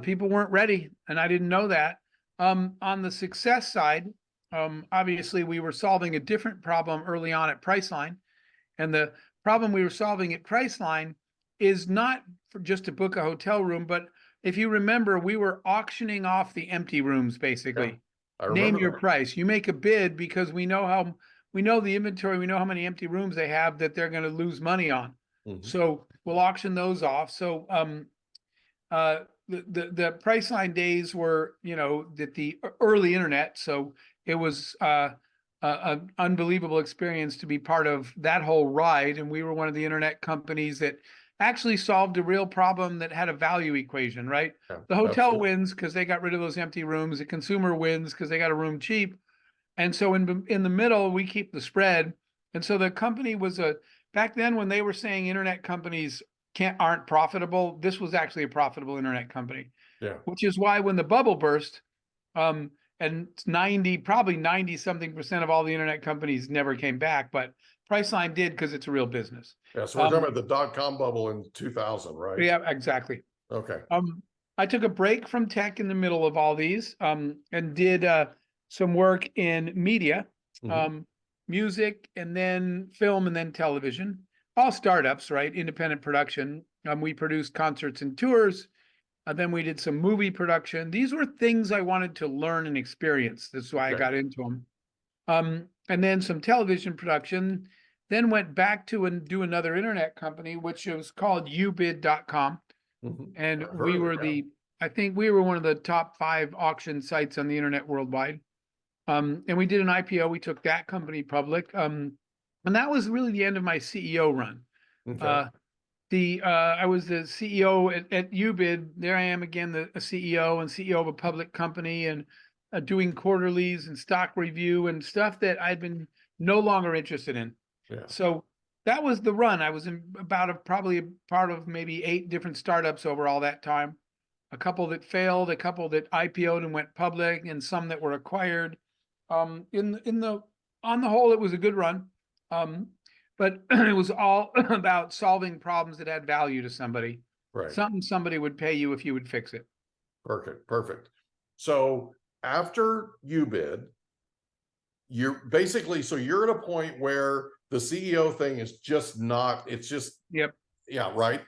People weren't ready, and I didn't know that. On the success side, obviously we were solving a different problem early on at Priceline. And the problem we were solving at Priceline is not for just to book a hotel room, but if you remember, we were auctioning off the empty rooms, basically. I Name remember your that. price. You make a bid because we know the inventory, we know how many empty rooms they have that they're going to lose money on. So we'll auction those off. So the Priceline days were, that the early internet. So it was an unbelievable experience to be part of that whole ride. And we were one of the internet companies that actually solved a real problem that had a value equation, right? Yeah, The hotel absolutely. wins because they got rid of those empty rooms. The consumer wins because they got a room cheap. And so in the middle, we keep the spread. And so the company was back then when they were saying internet companies aren't profitable, this was actually a profitable internet company. Yeah. Which is why when the bubble burst, and probably 90 something percent of all the internet companies never came back, but Priceline did because it's a real business. Yeah. So we're talking about the dot-com bubble in 2000, right? Yeah, exactly. Okay. I took a break from tech in the middle of all these, and did some work in media, music, and then film, and then television. All startups, right? Independent production. We produced concerts and tours. Then we did some movie production. These were things I wanted to learn and experience. That's why I got into them. And then some television production. Then went back to do another internet company, which was called YouBid.com. And we were I think we were one of the top 5 auction sites on the internet worldwide. And we did an IPO. We took that company public. And that was really the end of my CEO run. I was the CEO at YouBid. There I am again, the CEO and CEO of a public company, and doing quarterlies and stock review and stuff that I'd been no longer interested in. Yeah. So that was the run. I was probably a part of maybe 8 different startups over all that time. A couple that failed, a couple that IPO'd and went public, and some that were acquired. On the whole, it was a good run. But it was all about solving problems that add value to somebody. Right. Something somebody would pay you if you would fix it. Perfect. So after YouBid, you're at a point where the CEO thing is just not, it's just, Yep. Yeah, right.